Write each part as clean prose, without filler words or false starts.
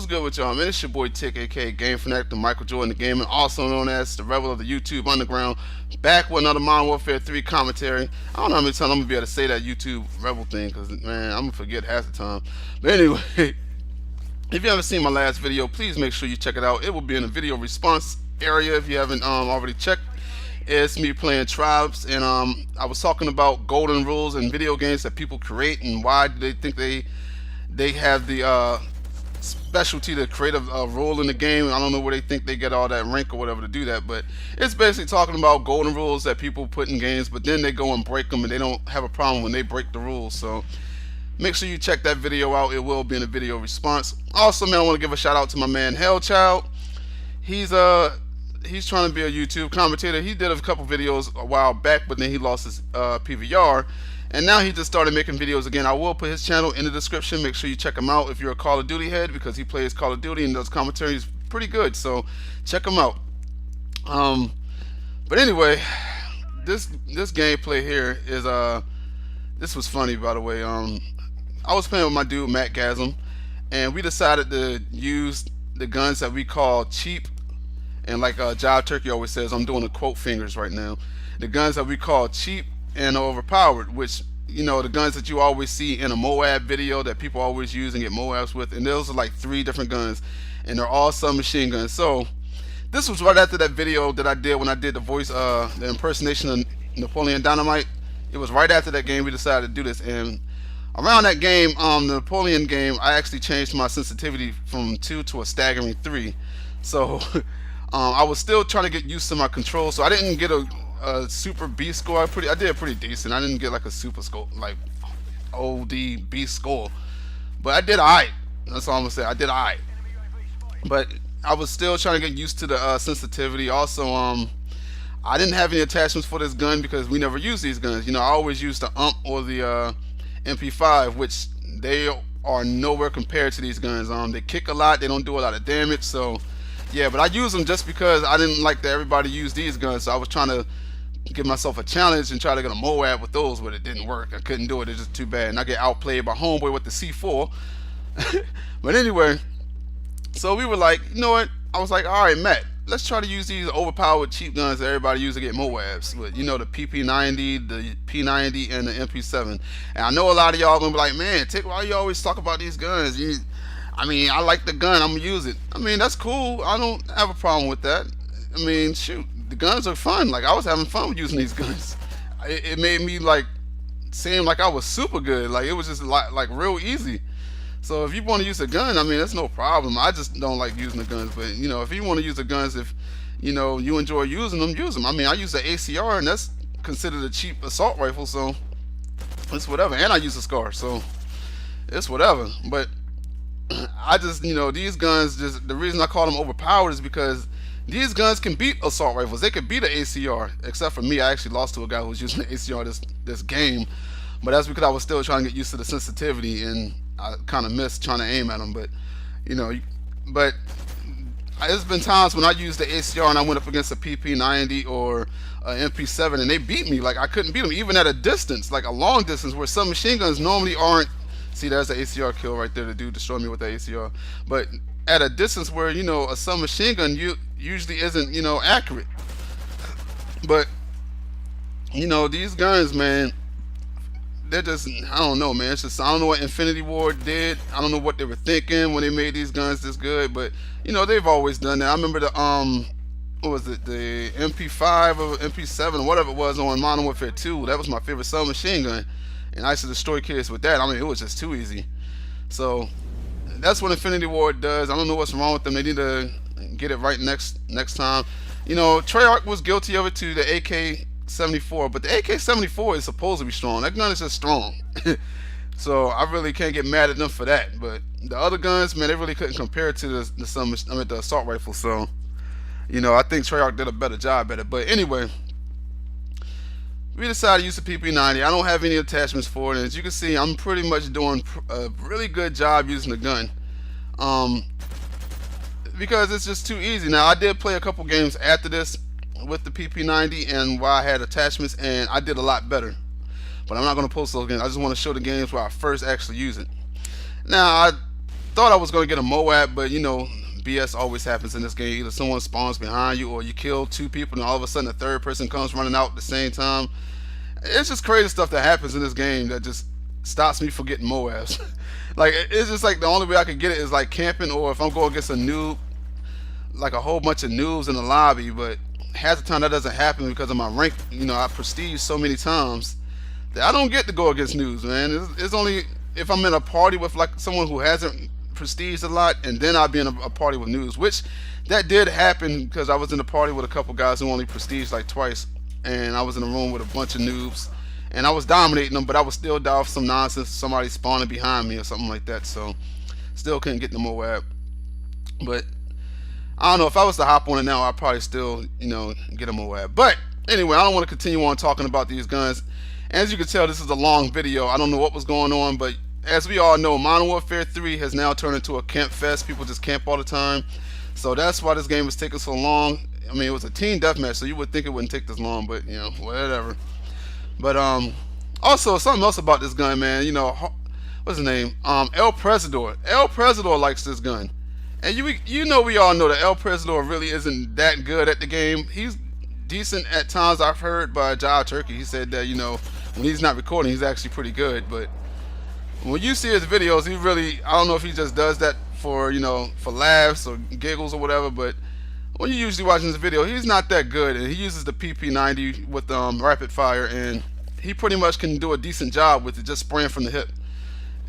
What's good with y'all, man? It's your boy Tick, aka Game Fanatic, the Michael Jordan the Gaming, also known as the Rebel of the YouTube Underground, back with another Modern Warfare 3 commentary. I don't know how many times I'm gonna be able to say that YouTube Rebel thing, because man, I'm gonna forget half the time. But anyway, if you haven't seen my last video, please make sure you check it out. It will be in the video response area if you haven't already checked. It's me playing Tribes, and I was talking about golden rules in video games that people create and why do they think they have the specialty to create a rule in the game. I don't know where they think they get all that rank or whatever to do that, but it's basically talking about golden rules that people put in games, but then they go and break them, and they don't have a problem when they break the rules. So make sure you check that video out. It will be in the video response. Also, man, I want to give a shout out to my man Hellchild. He's trying to be a YouTube commentator. He did a couple videos a while back, but then he lost his PVR, and now he just started making videos again. I will put his channel in the description. Make sure you check him out if you're a Call of Duty head, because he plays Call of Duty and does commentary. He's pretty good, so check him out. But anyway, this gameplay here is this was funny, by the way. I was playing with my dude Matt Gasm, and we decided to use the guns that we call cheap. And like Jive Turkey always says, I'm doing the quote fingers right now. The guns that we call cheap and overpowered, which, you know, the guns that you always see in a Moab video that people always use and get Moabs with. And those are like 3 different guns, and they're all submachine guns. So this was right after that video that I did when I did the voice, the impersonation of Napoleon Dynamite. It was right after that game we decided to do this, and around that game, the Napoleon game, I actually changed my sensitivity from 2 to a staggering 3. So I was still trying to get used to my control, so I didn't get a super B score. I did pretty decent. I didn't get like a super score, like OD B score, but I did alright. That's all I'm gonna say. I did alright, but I was still trying to get used to the sensitivity. Also, I didn't have any attachments for this gun because we never use these guns. You know, I always use the or the MP5, which they are nowhere compared to these guns. They kick a lot. They don't do a lot of damage. So yeah, but I use them just because I didn't like that everybody used these guns. So I was trying to give myself a challenge and try to get a Moab with those, but it didn't work. I couldn't do it. It's just too bad. And I get outplayed by homeboy with the C4. But anyway, so we were like, you know what? I was like, all right, Matt, let's try to use these overpowered cheap guns that everybody uses to get Moabs with, you know, the PP90, the P90, and the MP7. And I know a lot of y'all gonna be like, man, Tick, why you always talk about these guns? I mean, I like the gun, I'm gonna use it. I mean, that's cool. I don't have a problem with that. I mean, shoot, the guns are fun. Like, I was having fun with using these guns. It made me like seem like I was super good. Like, it was just like real easy. So if you want to use a gun, I mean, that's no problem. I just don't like using the guns. But you know, if you want to use the guns, if you know you enjoy using them, use them. I mean, I use the ACR, and that's considered a cheap assault rifle, so it's whatever. And I use a SCAR, so it's whatever. But I just, you know, these guns, just the reason I call them overpowered is because these guns can beat assault rifles. They can beat an ACR, except for me. I actually lost to a guy who was using an ACR this game, but that's because I was still trying to get used to the sensitivity, and I kind of missed trying to aim at them. But you know, but there's been times when I used the ACR and I went up against a PP90 or an MP7, and they beat me. Like, I couldn't beat them even at a distance, like a long distance, where some machine guns normally aren't. See, there's an ACR kill right there. The dude destroyed me with the ACR. But at a distance where, you know, a submachine gun usually isn't, you know, accurate. But, you know, these guns, man, they're just, I don't know, man. It's just, I don't know what Infinity Ward did. I don't know what they were thinking when they made these guns this good. But, you know, they've always done that. I remember the, what was it, the MP5 or MP7 or whatever it was on Modern Warfare 2. That was my favorite submachine gun. And I used to destroy kids with that. I mean, it was just too easy. So that's what Infinity Ward does. I don't know what's wrong with them. They need to get it right next time. You know, Treyarch was guilty of it too, the AK-74, but the AK-74 is supposed to be strong. That gun is just strong. So I really can't get mad at them for that. But the other guns, man, they really couldn't compare it to the assault rifle. So, you know, I think Treyarch did a better job at it. But anyway, we decided to use the PP90. I don't have any attachments for it, and as you can see, I'm pretty much doing a really good job using the gun, because it's just too easy. Now, I did play a couple games after this with the PP90 and where I had attachments, and I did a lot better. But I'm not going to post those games. I just want to show the games where I first actually use it. Now, thought I was going to get a Moab, but you know, BS always happens in this game. Either someone spawns behind you, or you kill two people, and all of a sudden a third person comes running out at the same time. It's just crazy stuff that happens in this game that just stops me from getting Moabs. Like, it's just like the only way I can get it is like camping, or if I'm going against a noob, like a whole bunch of noobs in the lobby. But half the time that doesn't happen because of my rank. You know, I prestige so many times that I don't get to go against noobs, man. It's only if I'm in a party with like someone who hasn't prestige a lot, and then I'll be in a party with noobs, which that did happen because I was in a party with a couple guys who only prestige like twice, and I was in a room with a bunch of noobs, and I was dominating them, but I was still die off some nonsense, somebody spawning behind me or something like that, so still couldn't get the Moab. But I don't know, if I was to hop on it now, I'd probably still, you know, get a Moab. But anyway, I don't want to continue on talking about these guns. As you can tell, this is a long video. I don't know what was going on, but as we all know, Modern Warfare 3 has now turned into a camp fest. People just camp all the time. So that's why this game was taking so long. I mean, it was a team deathmatch, so you would think it wouldn't take this long, but, you know, whatever. But also, something else about this gun, man. You know, what's his name? El Presidor. El Presidor likes this gun. And you know, we all know that El Presidor really isn't that good at the game. He's decent at times. I've heard by Jive Turkey. He said that, you know, when he's not recording, he's actually pretty good. But when you see his videos, he really, I don't know if he just does that for, you know, for laughs or giggles or whatever, but when you're usually watching this video, he's not that good. And he uses the PP90 with rapid fire, and he pretty much can do a decent job with it, just spraying from the hip.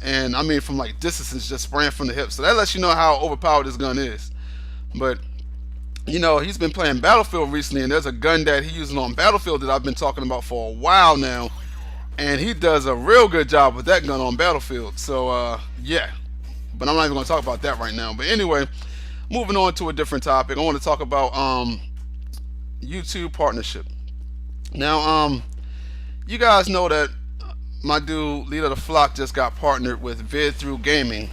And I mean, from like distances, just spraying from the hip. So that lets you know how overpowered this gun is. But you know, he's been playing Battlefield recently, and there's a gun that he uses on Battlefield that I've been talking about for a while now, and he does a real good job with that gun on Battlefield. So yeah, but I'm not even going to talk about that right now. But anyway, moving on to a different topic, I want to talk about YouTube partnership. Now, you guys know that my dude Leader of the Flock just got partnered with Vid Through Gaming.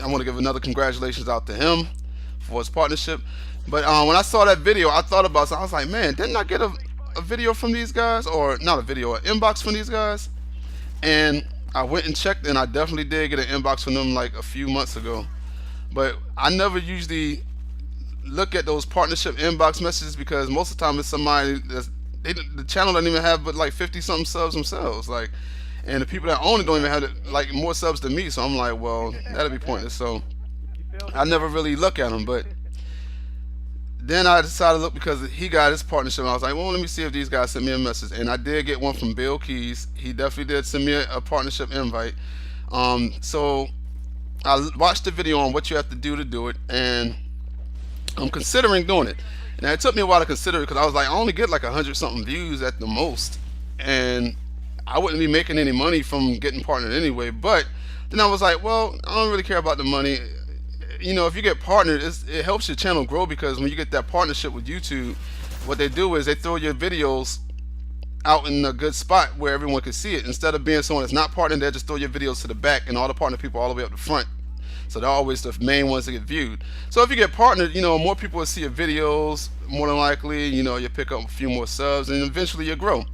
I want to give another congratulations out to him for his partnership. But when I saw that video, I thought about it. I was like, man, didn't I get a video from these guys? Or not a video, an inbox from these guys? And I went and checked, and I definitely did get an inbox from them like a few months ago. But I never usually look at those partnership inbox messages, because most of the time it's somebody that's, the channel doesn't even have but like 50 something subs themselves. Like, and the people that own it don't even have like more subs than me. So I'm like, well, that'd be pointless. So I never really look at them. But then I decided to look because he got his partnership, and I was like, well, let me see if these guys sent me a message. And I did get one from Bill Keys. He definitely did send me a partnership invite. So I watched the video on what you have to do it, and I'm considering doing it. Now, it took me a while to consider it because I was like, I only get like 100 something views at the most, and I wouldn't be making any money from getting partnered anyway. But then I was like, well, I don't really care about the money. You know, if you get partnered, it helps your channel grow, because when you get that partnership with YouTube, what they do is they throw your videos out in a good spot where everyone can see it. Instead of being someone that's not partnered, they just throw your videos to the back, and all the partner people all the way up the front. So they're always the main ones that get viewed. So if you get partnered, you know, more people will see your videos, more than likely, you know, you pick up a few more subs, and eventually you grow.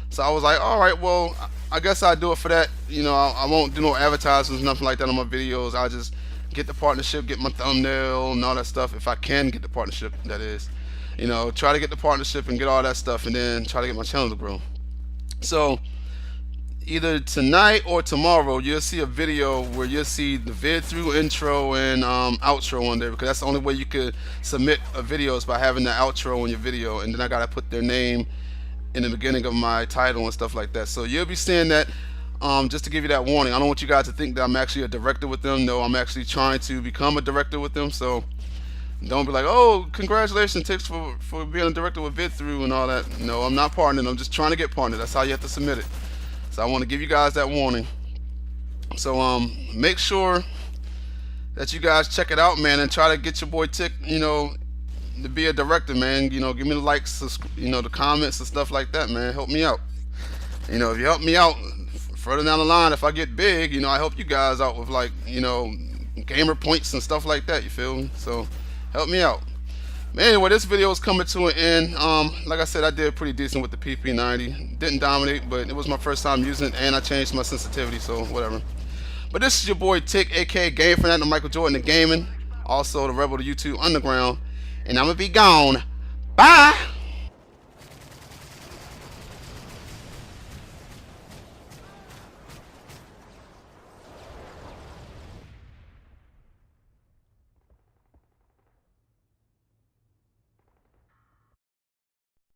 So I was like, all right, well, I guess I'll do it for that. You know, I won't do no advertisements, nothing like that on my videos. I'll just get the partnership, get my thumbnail and all that stuff, if I can get the partnership, that is. You know, try to get the partnership and get all that stuff, and then try to get my channel to grow. So either tonight or tomorrow, you'll see a video where you'll see the vid through intro and outro on there, because that's the only way you could submit a video is by having the outro on your video, and then I gotta put their name in the beginning of my title and stuff like that. So you'll be seeing that. Just to give you that warning, I don't want you guys to think that I'm actually a director with them. No, I'm actually trying to become a director with them. So don't be like, oh, congratulations, Tix, for being a director with VidThrough and all that. No, I'm not partnered. I'm just trying to get partnered. That's how you have to submit it. So I want to give you guys that warning. So make sure that you guys check it out, man, and try to get your boy Tick, you know, to be a director, man. You know, give me the likes, you know, the comments and stuff like that, man. Help me out. You know, if you help me out further down the line, if I get big, you know, I help you guys out with, like, you know, gamer points and stuff like that, you feel me? So help me out. But anyway, this video is coming to an end. Like I said, I did pretty decent with the PP90. Didn't dominate, but it was my first time using it, and I changed my sensitivity, so whatever. But this is your boy Tick, aka Game Fanatic Michael Jordan, the gaming, also the Rebel to YouTube Underground, and I'm gonna be gone. Bye.